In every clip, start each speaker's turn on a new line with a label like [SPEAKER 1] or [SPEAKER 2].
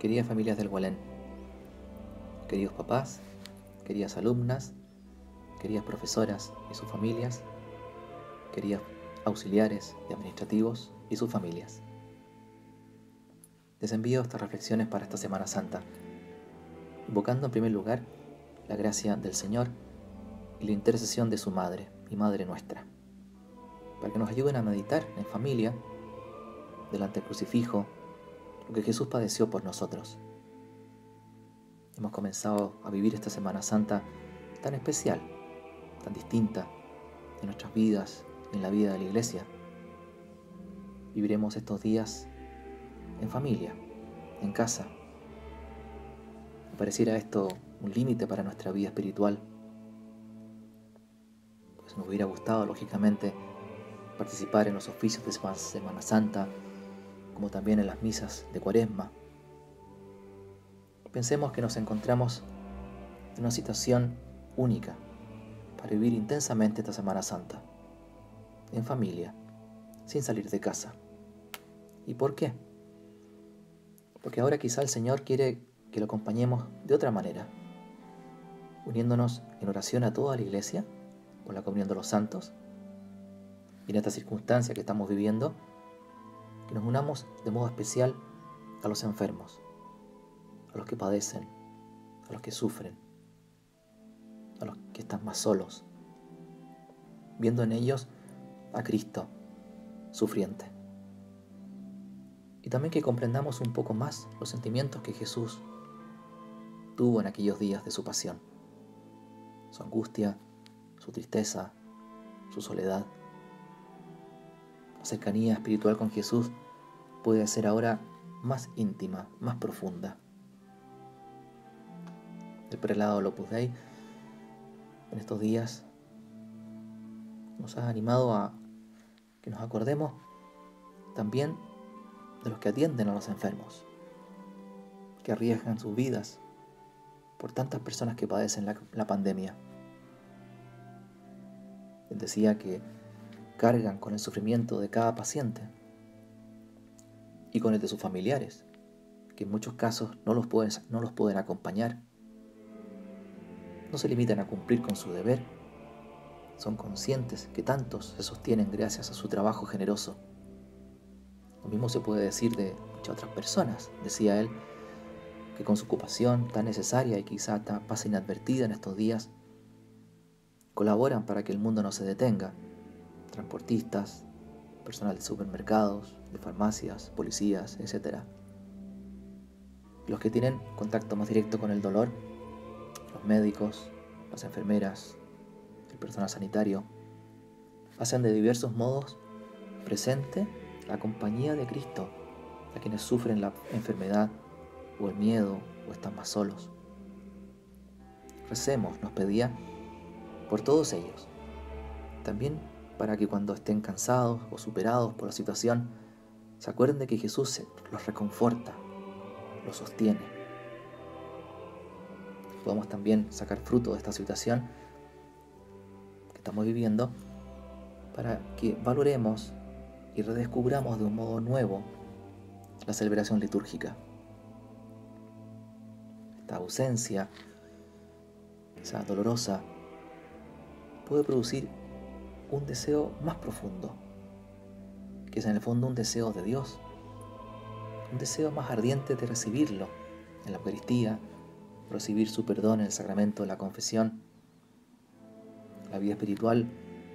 [SPEAKER 1] Queridas familias del Gualén, queridos papás, queridas alumnas, queridas profesoras y sus familias, queridos auxiliares y administrativos y sus familias. Les envío estas reflexiones para esta Semana Santa, invocando en primer lugar la gracia del Señor y la intercesión de su Madre y Madre nuestra, para que nos ayuden a meditar en familia, delante del crucifijo, lo que Jesús padeció por nosotros. Hemos comenzado a vivir esta Semana Santa tan especial, tan distinta en nuestras vidas y en la vida de la Iglesia. Viviremos estos días en familia, en casa. Me pareciera esto un límite para nuestra vida espiritual, pues nos hubiera gustado, lógicamente, participar en los oficios de Semana Santa, como también en las misas de Cuaresma. Pensemos que nos encontramos en una situación única para vivir intensamente esta Semana Santa, en familia, sin salir de casa. ¿Y por qué? Porque ahora quizá el Señor quiere que lo acompañemos de otra manera, uniéndonos en oración a toda la Iglesia, con la comunión de los santos, y en esta circunstancia que estamos viviendo, que nos unamos de modo especial a los enfermos, a los que padecen, a los que sufren, a los que están más solos, viendo en ellos a Cristo sufriente. Y también que comprendamos un poco más los sentimientos que Jesús tuvo en aquellos días de su pasión, su angustia, su tristeza, su soledad. La cercanía espiritual con Jesús puede ser ahora más íntima, más profunda. El prelado del Opus Dei en estos días nos ha animado a que nos acordemos también de los que atienden a los enfermos, que arriesgan sus vidas por tantas personas que padecen la pandemia. Él decía que cargan con el sufrimiento de cada paciente y con el de sus familiares, que en muchos casos no los pueden acompañar. No se limitan a cumplir con su deber, son conscientes que tantos se sostienen gracias a su trabajo generoso. Lo mismo se puede decir de muchas otras personas, decía él, que con su ocupación tan necesaria y quizá pasa inadvertida en estos días, colaboran para que el mundo no se detenga. Transportistas, personal de supermercados, de farmacias, policías, etc. Los que tienen contacto más directo con el dolor, los médicos, las enfermeras, el personal sanitario, hacen de diversos modos presente la compañía de Cristo a quienes sufren la enfermedad o el miedo o están más solos. Recemos, nos pedía, por todos ellos, también para que cuando estén cansados o superados por la situación, se acuerden de que Jesús los reconforta, los sostiene. Podemos también sacar fruto de esta situación que estamos viviendo para que valoremos y redescubramos de un modo nuevo la celebración litúrgica. Esta ausencia, esa dolorosa, puede producir un deseo más profundo, que es en el fondo un deseo de Dios, un deseo más ardiente de recibirlo en la Eucaristía, recibir su perdón en el sacramento de la confesión. La vida espiritual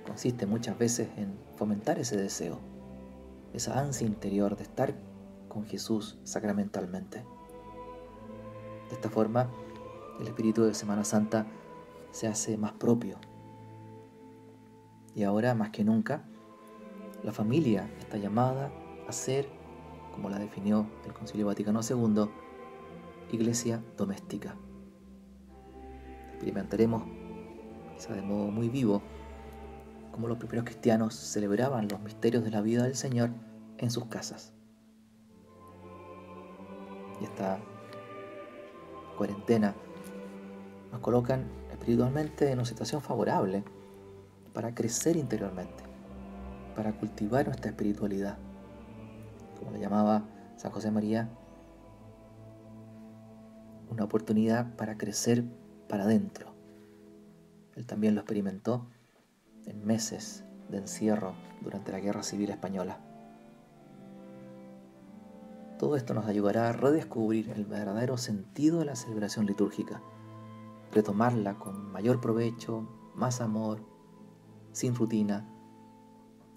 [SPEAKER 1] consiste muchas veces en fomentar ese deseo, esa ansia interior de estar con Jesús sacramentalmente. De esta forma, el espíritu de Semana Santa se hace más propio. Y ahora, más que nunca, la familia está llamada a ser, como la definió el Concilio Vaticano II, iglesia doméstica. Experimentaremos, quizá de modo muy vivo, cómo los primeros cristianos celebraban los misterios de la vida del Señor en sus casas. Y esta cuarentena nos colocan espiritualmente en una situación favorable para crecer interiormente, para cultivar nuestra espiritualidad. Como le llamaba San José María, una oportunidad para crecer para adentro. Él también lo experimentó en meses de encierro durante la Guerra Civil Española. Todo esto nos ayudará a redescubrir el verdadero sentido de la celebración litúrgica, retomarla con mayor provecho, más amor, sin rutina,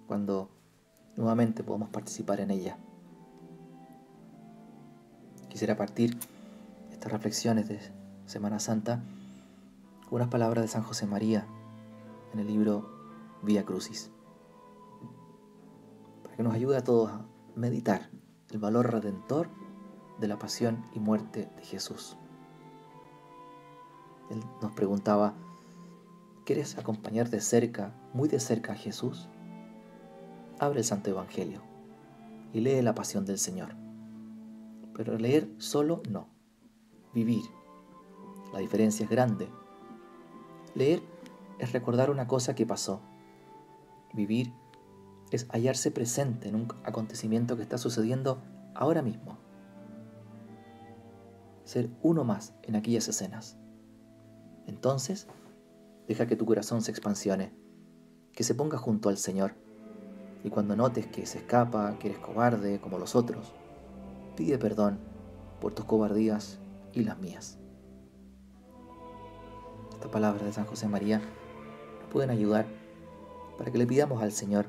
[SPEAKER 1] cuando nuevamente podamos participar en ella. Quisiera partir estas reflexiones de Semana Santa con unas palabras de San José María en el libro Vía Crucis, para que nos ayude a todos a meditar el valor redentor de la pasión y muerte de Jesús. Él nos preguntaba: ¿quieres acompañar de cerca, muy de cerca a Jesús? Abre el Santo Evangelio y lee la pasión del Señor. Pero leer solo no, vivir. La diferencia es grande. Leer es recordar una cosa que pasó. Vivir es hallarse presente en un acontecimiento que está sucediendo ahora mismo. Ser uno más en aquellas escenas. Entonces, deja que tu corazón se expansione, que se ponga junto al Señor. Y cuando notes que se escapa, que eres cobarde como los otros, pide perdón por tus cobardías y las mías. Estas palabras de San José María nos pueden ayudar para que le pidamos al Señor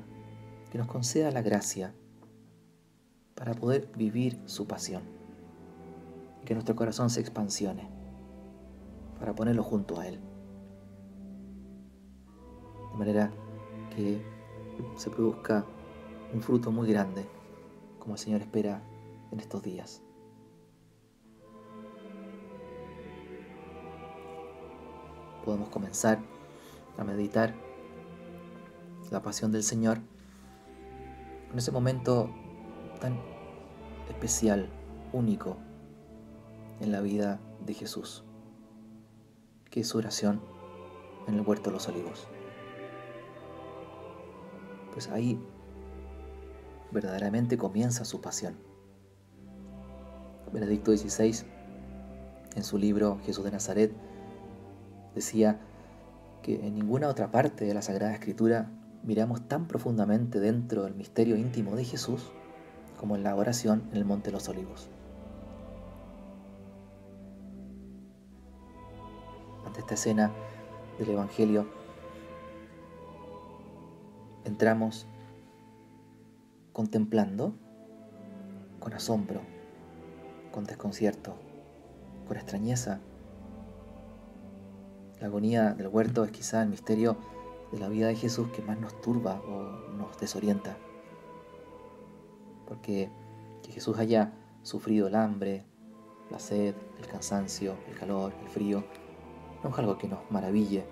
[SPEAKER 1] que nos conceda la gracia para poder vivir su pasión, y que nuestro corazón se expansione para ponerlo junto a Él, de manera que se produzca un fruto muy grande, como el Señor espera en estos días. Podemos comenzar a meditar la pasión del Señor en ese momento tan especial, único en la vida de Jesús, que es su oración en el huerto de los olivos. Pues ahí verdaderamente comienza su pasión. Benedicto XVI, en su libro Jesús de Nazaret, decía que en ninguna otra parte de la Sagrada Escritura miramos tan profundamente dentro del misterio íntimo de Jesús como en la oración en el Monte de los Olivos. Ante esta escena del Evangelio, entramos contemplando con asombro, con desconcierto, con extrañeza. La agonía del huerto es quizá el misterio de la vida de Jesús que más nos turba o nos desorienta. Porque que Jesús haya sufrido el hambre, la sed, el cansancio, el calor, el frío, no es algo que nos maraville,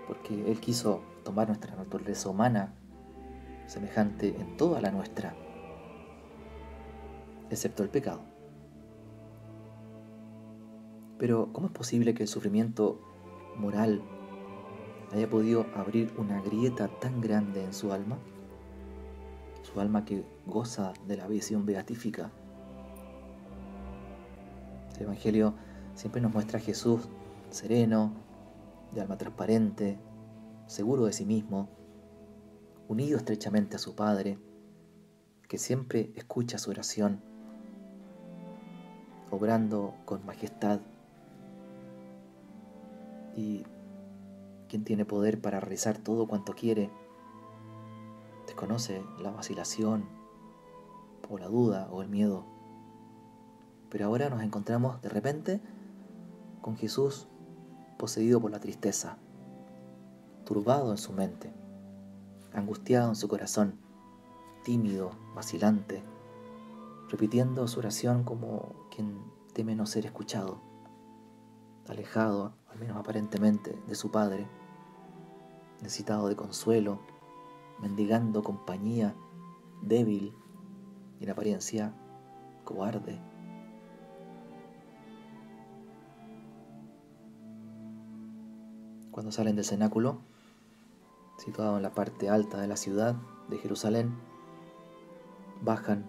[SPEAKER 1] porque Él quiso tomar nuestra naturaleza humana, semejante en toda la nuestra, excepto el pecado. Pero ¿cómo es posible que el sufrimiento moral haya podido abrir una grieta tan grande en su alma que goza de la visión beatífica? El Evangelio siempre nos muestra a Jesús sereno, de alma transparente, seguro de sí mismo, unido estrechamente a su Padre, que siempre escucha su oración, obrando con majestad, y quien tiene poder para realizar todo cuanto quiere, desconoce la vacilación, o la duda, o el miedo. Pero ahora nos encontramos de repente con Jesús poseído por la tristeza, turbado en su mente, angustiado en su corazón, tímido, vacilante, repitiendo su oración como quien teme no ser escuchado, alejado, al menos aparentemente, de su Padre, necesitado de consuelo, mendigando compañía, débil y en apariencia cobarde. Cuando salen del cenáculo, situado en la parte alta de la ciudad de Jerusalén, bajan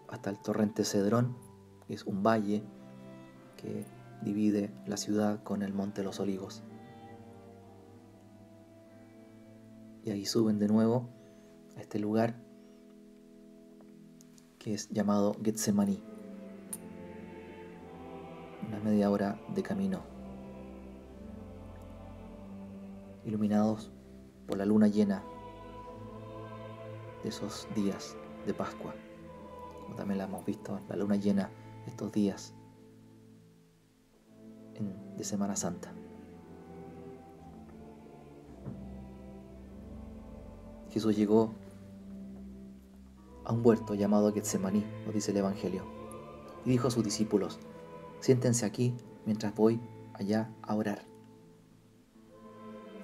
[SPEAKER 1] hasta el torrente Cedrón, Es un valle que divide la ciudad con el Monte de los Olivos. Y ahí suben de nuevo a este lugar que es llamado Getsemaní, una media hora de camino, iluminados por la luna llena de esos días de Pascua, como también la hemos visto, la luna llena estos días de Semana Santa. Jesús llegó a un huerto llamado Getsemaní, nos dice el Evangelio, y dijo a sus discípulos: siéntense aquí mientras voy allá a orar.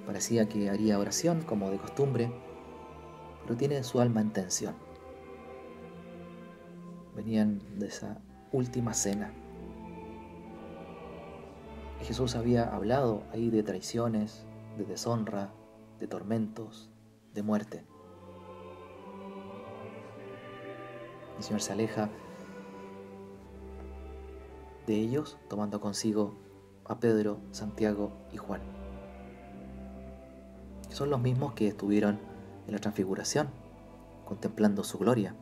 [SPEAKER 1] Parecía que haría oración como de costumbre, pero tiene su alma en tensión. Venían de esa última cena. Y Jesús había hablado ahí de traiciones, de deshonra, de tormentos, de muerte. El Señor se aleja de ellos, tomando consigo a Pedro, Santiago y Juan. Son los mismos que estuvieron en la transfiguración, contemplando su gloria.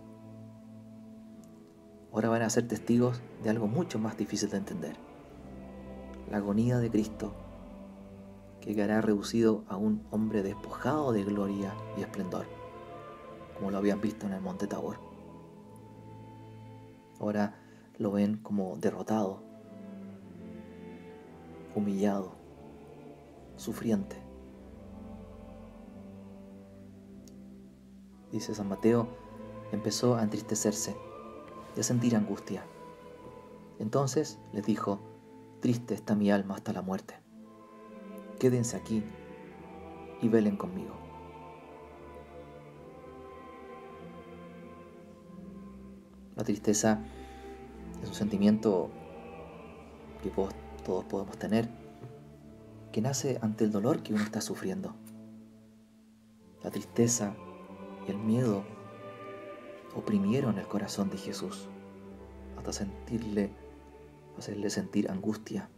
[SPEAKER 1] Ahora van a ser testigos de algo mucho más difícil de entender: la agonía de Cristo, que quedará reducido a un hombre despojado de gloria y esplendor, como lo habían visto en el Monte Tabor. Ahora lo ven como derrotado, humillado, sufriente. Dice San Mateo, empezó a entristecerse y a sentir angustia. Entonces les dijo: triste está mi alma hasta la muerte. Quédense aquí y velen conmigo. La tristeza es un sentimiento que todos podemos tener, que nace ante el dolor que uno está sufriendo. La tristeza y el miedo oprimieron el corazón de Jesús hasta hacerle sentir angustia.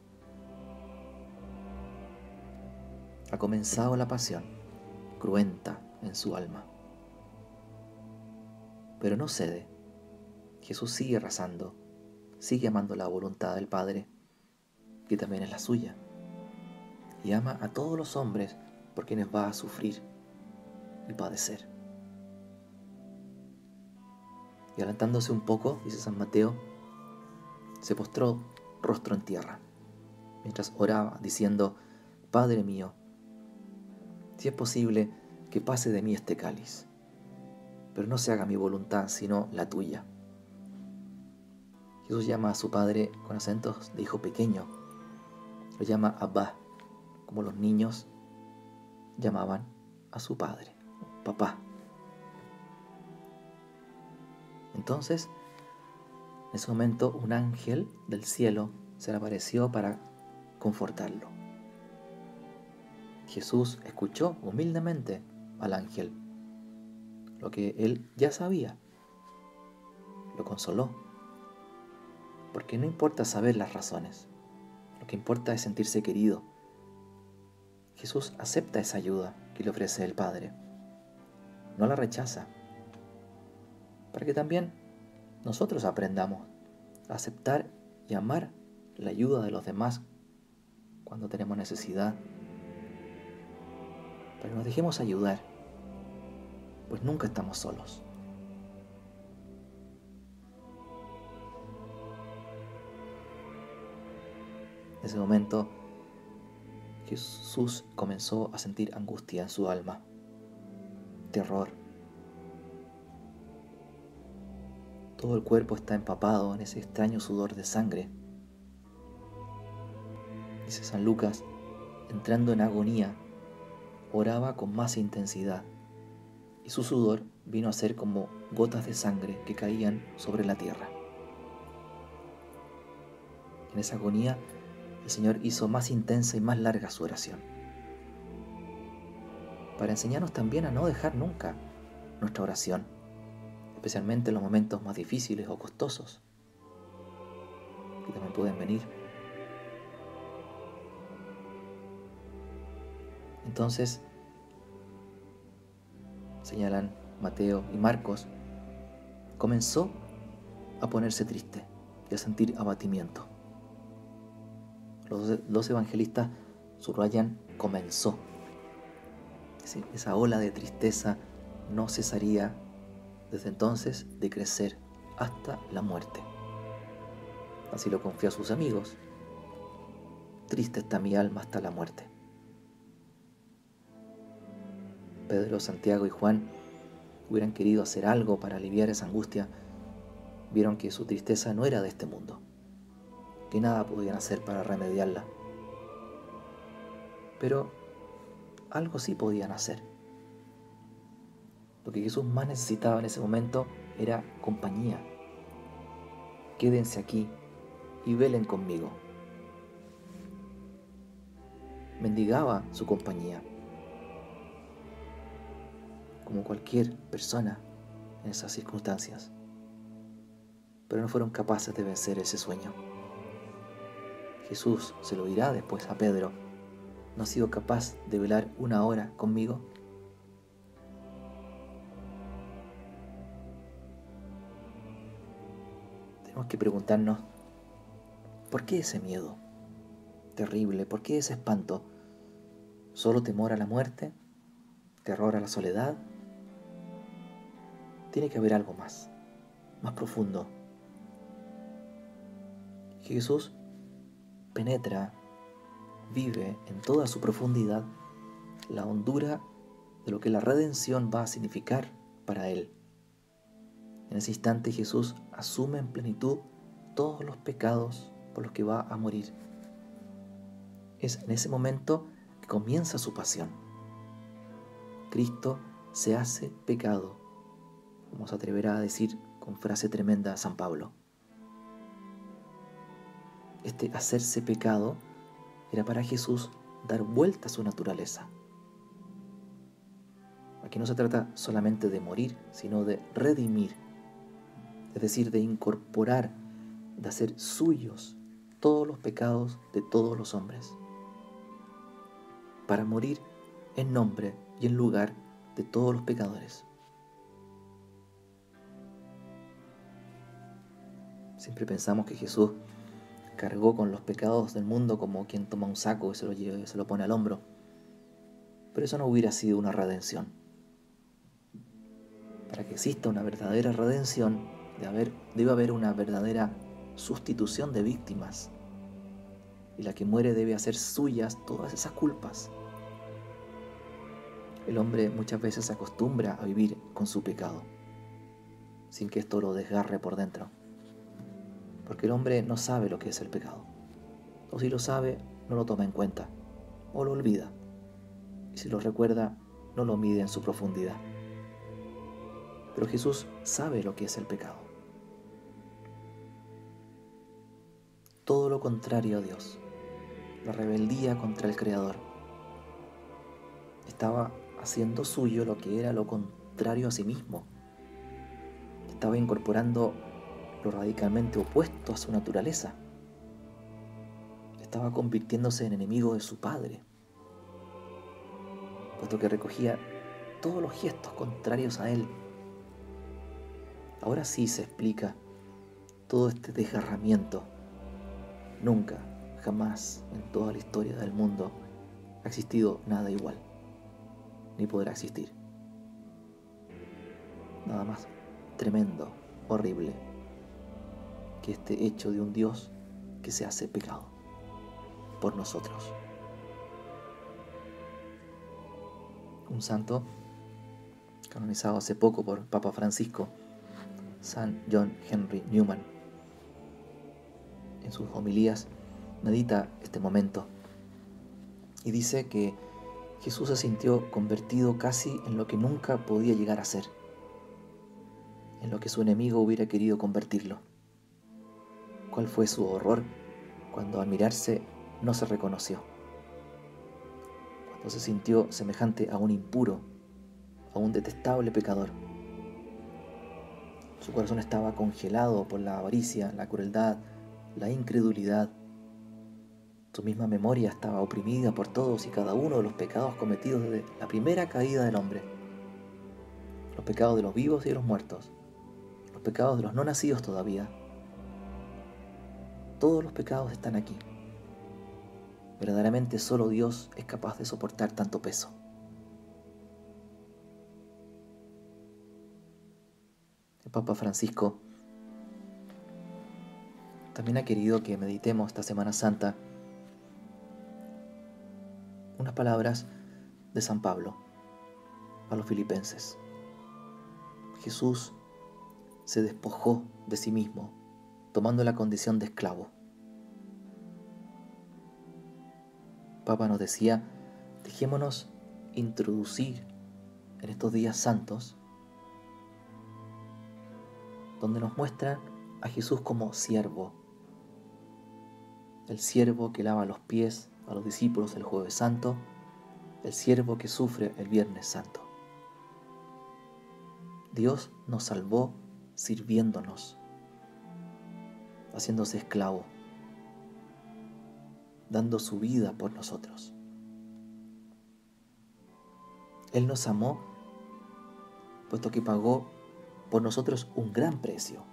[SPEAKER 1] Ha comenzado la pasión cruenta en su alma, pero no cede. Jesús sigue rezando, sigue amando la voluntad del Padre, que también es la suya, y ama a todos los hombres por quienes va a sufrir y padecer. Y adelantándose un poco, dice San Mateo, se postró rostro en tierra, mientras oraba, diciendo: Padre mío, si es posible, que pase de mí este cáliz, pero no se haga mi voluntad, sino la tuya. Jesús llama a su Padre con acentos de hijo pequeño. Lo llama Abba, como los niños llamaban a su Padre, papá. Entonces, en ese momento, un ángel del cielo se le apareció para confortarlo. Jesús escuchó humildemente al ángel, lo que él ya sabía. Lo consoló, porque no importa saber las razones, lo que importa es sentirse querido. Jesús acepta esa ayuda que le ofrece el Padre, no la rechaza, para que también nosotros aprendamos a aceptar y amar la ayuda de los demás cuando tenemos necesidad, para que nos dejemos ayudar, pues nunca estamos solos. En ese momento, Jesús comenzó a sentir angustia en su alma, terror. Todo el cuerpo está empapado en ese extraño sudor de sangre. Dice San Lucas, entrando en agonía, oraba con más intensidad, y su sudor vino a ser como gotas de sangre que caían sobre la tierra. En esa agonía, el Señor hizo más intensa y más larga su oración, para enseñarnos también a no dejar nunca nuestra oración, especialmente en los momentos más difíciles o costosos. que también pueden venir. Entonces, señalan Mateo y Marcos, comenzó a ponerse triste y a sentir abatimiento. Los evangelistas subrayan comenzó. Es decir, esa ola de tristeza no cesaría desde entonces de crecer hasta la muerte. Así lo confió a sus amigos. Triste está mi alma hasta la muerte. Pedro, Santiago y Juan hubieran querido hacer algo para aliviar esa angustia. Vieron que su tristeza no era de este mundo, que nada podían hacer para remediarla. Pero algo sí podían hacer. Lo que Jesús más necesitaba en ese momento era compañía. Quédense aquí y velen conmigo. Mendigaba su compañía, como cualquier persona en esas circunstancias. Pero no fueron capaces de vencer ese sueño. Jesús se lo dirá después a Pedro: ¿no has sido capaz de velar una hora conmigo? Tenemos que preguntarnos, ¿por qué ese miedo terrible? ¿Por qué ese espanto? ¿Solo temor a la muerte? ¿Terror a la soledad? Tiene que haber algo más profundo. Jesús penetra, vive en toda su profundidad la hondura de lo que la redención va a significar para él. En ese instante Jesús asume en plenitud todos los pecados por los que va a morir. Es en ese momento que comienza su pasión. Cristo se hace pecado, como se atreverá a decir con frase tremenda San Pablo. Este hacerse pecado era para Jesús dar vuelta a su naturaleza. Aquí no se trata solamente de morir, sino de redimir, es decir, de incorporar, de hacer suyos todos los pecados de todos los hombres, para morir en nombre y en lugar de todos los pecadores. Siempre pensamos que Jesús cargó con los pecados del mundo como quien toma un saco y se lo lleva y se lo pone al hombro. Pero eso no hubiera sido una redención. Para que exista una verdadera redención, debe haber una verdadera sustitución de víctimas. Y la que muere debe hacer suyas todas esas culpas. El hombre muchas veces se acostumbra a vivir con su pecado, sin que esto lo desgarre por dentro. Porque el hombre no sabe lo que es el pecado. O si lo sabe, no lo toma en cuenta, o lo olvida. Y si lo recuerda, no lo mide en su profundidad. Pero Jesús sabe lo que es el pecado. Todo lo contrario a Dios, la rebeldía contra el Creador. Estaba haciendo suyo lo que era lo contrario a sí mismo. Estaba incorporando lo radicalmente opuesto a su naturaleza. Estaba convirtiéndose en enemigo de su Padre, puesto que recogía todos los gestos contrarios a él. Ahora sí se explica todo este desgarramiento. Nunca, jamás en toda la historia del mundo ha existido nada igual, ni podrá existir. Nada más tremendo, horrible, que este hecho de un Dios que se hace pecado por nosotros. Un santo canonizado hace poco por Papa Francisco, San John Henry Newman, en sus homilías medita este momento y dice que Jesús se sintió convertido casi en lo que nunca podía llegar a ser, en lo que su enemigo hubiera querido convertirlo. ¿Cuál fue su horror cuando al mirarse no se reconoció? Cuando se sintió semejante a un impuro, a un detestable pecador. Su corazón estaba congelado por la avaricia, la crueldad, la incredulidad. Su misma memoria estaba oprimida por todos y cada uno de los pecados cometidos desde la primera caída del hombre. Los pecados de los vivos y de los muertos. Los pecados de los no nacidos todavía. Todos los pecados están aquí. Verdaderamente solo Dios es capaz de soportar tanto peso. El Papa Francisco también ha querido que meditemos esta Semana Santa unas palabras de San Pablo a los filipenses. Jesús se despojó de sí mismo, tomando la condición de esclavo. Papa nos decía, dejémonos introducir en estos días santos, donde nos muestran a Jesús como siervo, el siervo que lava los pies a los discípulos el Jueves Santo, el siervo que sufre el Viernes Santo. Dios nos salvó sirviéndonos, haciéndose esclavo, dando su vida por nosotros. Él nos amó, puesto que pagó por nosotros un gran precio.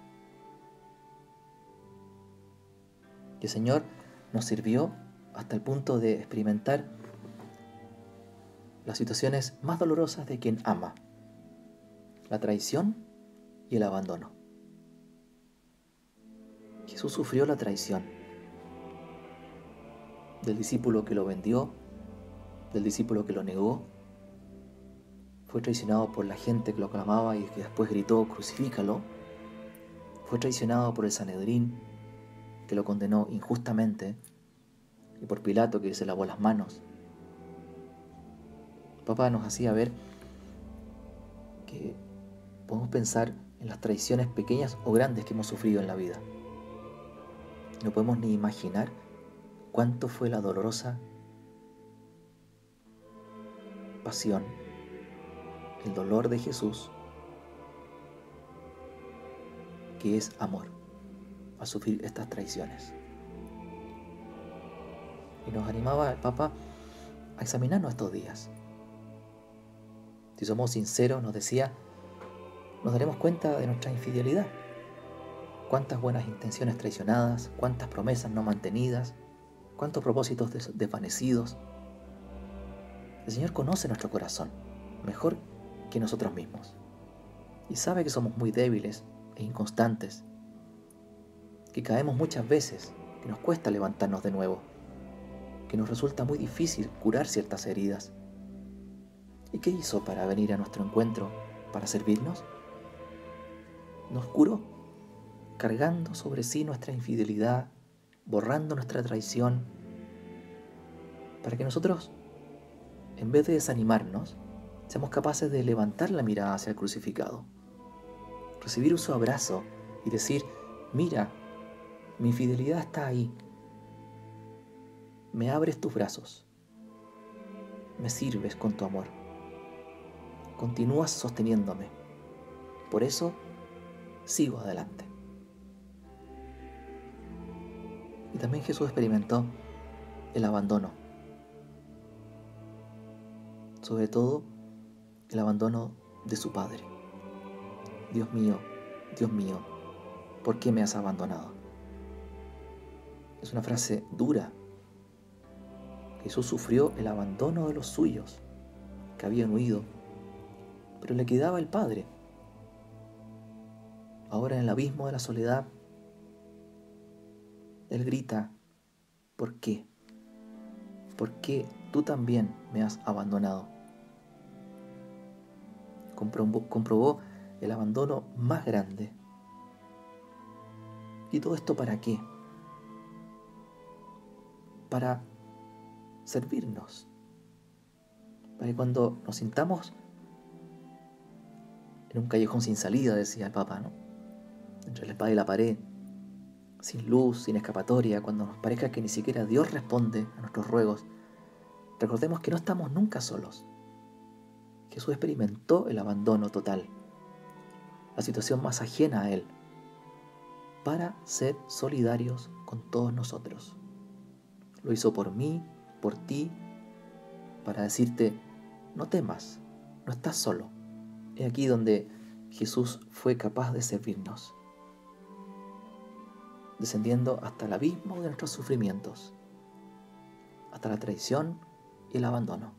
[SPEAKER 1] Y el Señor nos sirvió hasta el punto de experimentar las situaciones más dolorosas de quien ama, la traición y el abandono. Jesús sufrió la traición del discípulo que lo vendió, del discípulo que lo negó. Fue traicionado por la gente que lo aclamaba y que después gritó, crucifícalo. Fue traicionado por el Sanedrín, que lo condenó injustamente, y por Pilato, que se lavó las manos. Papá nos hacía ver que podemos pensar en las traiciones pequeñas o grandes que hemos sufrido en la vida. No podemos ni imaginar cuánto fue la dolorosa pasión, el dolor de Jesús, que es amor, a sufrir estas traiciones. Y nos animaba el Papa a examinarnos estos días. Si somos sinceros, nos decía, nos daremos cuenta de nuestra infidelidad. Cuántas buenas intenciones traicionadas, cuántas promesas no mantenidas, cuántos propósitos desvanecidos. El Señor conoce nuestro corazón mejor que nosotros mismos y sabe que somos muy débiles e inconstantes, que caemos muchas veces, que nos cuesta levantarnos de nuevo, que nos resulta muy difícil curar ciertas heridas. ¿Y qué hizo para venir a nuestro encuentro, para servirnos? Nos curó, cargando sobre sí nuestra infidelidad, borrando nuestra traición, para que nosotros, en vez de desanimarnos, seamos capaces de levantar la mirada hacia el crucificado, recibir su abrazo y decir, mira, mi infidelidad está ahí, me abres tus brazos, me sirves con tu amor, continúas sosteniéndome, por eso sigo adelante. Y también Jesús experimentó el abandono, sobre todo el abandono de su Padre. Dios mío, ¿por qué me has abandonado? Es una frase dura. Jesús sufrió el abandono de los suyos, que habían huido, pero le quedaba el Padre. Ahora en el abismo de la soledad, Él grita, ¿por qué? ¿Por qué tú también me has abandonado? Comprobó el abandono más grande. ¿Y todo esto para qué? Para servirnos. Para que cuando nos sintamos en un callejón sin salida, decía el Papa, ¿no? Entre la espada y la pared, sin luz, sin escapatoria, cuando nos parezca que ni siquiera Dios responde a nuestros ruegos, recordemos que no estamos nunca solos. Jesús experimentó el abandono total, la situación más ajena a Él, para ser solidarios con con todos nosotros. Lo hizo por mí, por ti, para decirte, no temas, no estás solo. Es aquí donde Jesús fue capaz de servirnos, descendiendo hasta el abismo de nuestros sufrimientos, hasta la traición y el abandono.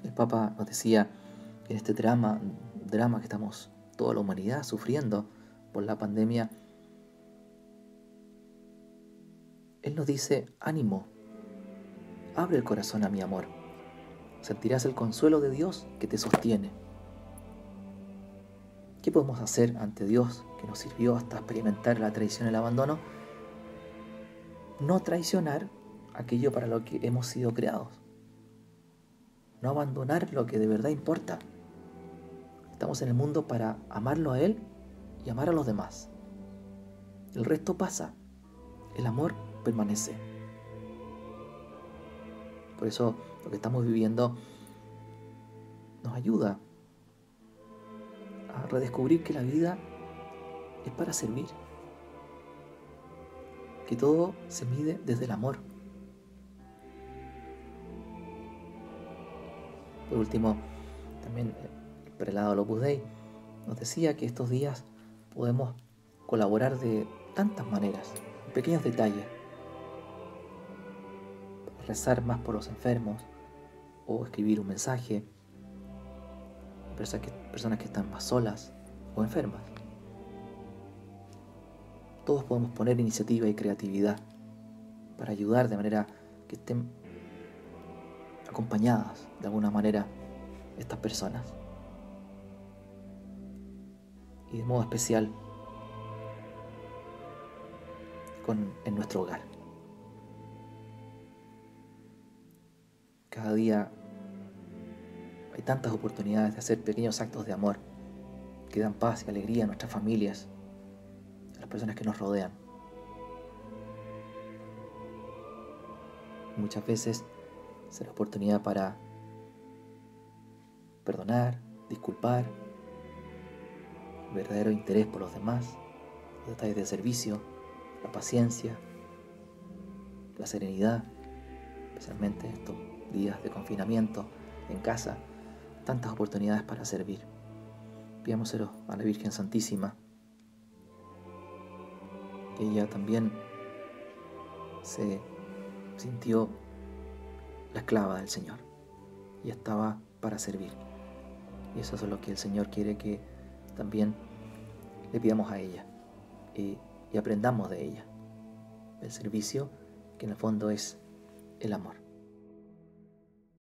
[SPEAKER 1] El Papa nos decía en este drama que estamos toda la humanidad sufriendo por la pandemia, Él nos dice, ánimo, abre el corazón a mi amor, sentirás el consuelo de Dios que te sostiene. ¿Qué podemos hacer ante Dios que nos sirvió hasta experimentar la traición y el abandono? No traicionar aquello para lo que hemos sido creados. No abandonar lo que de verdad importa. Estamos en el mundo para amarlo a Él y amar a los demás. El resto pasa. El amor permanece. Por eso lo que estamos viviendo nos ayuda a redescubrir que la vida es para servir. Que todo se mide desde el amor. Por último, también el prelado Opus Dei nos decía que estos días podemos colaborar de tantas maneras, en pequeños detalles. Rezar más por los enfermos o escribir un mensaje a personas que están más solas o enfermas. Todos podemos poner iniciativa y creatividad para ayudar de manera que estén acompañadas de alguna manera estas personas. Y de modo especial en nuestro hogar. Cada día hay tantas oportunidades de hacer pequeños actos de amor que dan paz y alegría a nuestras familias, a las personas que nos rodean. Muchas veces es la oportunidad para perdonar, disculpar, verdadero interés por los demás, los detalles de servicio, la paciencia, la serenidad, especialmente en estos días de confinamiento en casa, tantas oportunidades para servir. Pidámoselo a la Virgen Santísima. Ella también se sintió la esclava del Señor y estaba para servir. Y eso es lo que el Señor quiere que también le pidamos a ella y aprendamos de ella. El servicio, que en el fondo es el amor.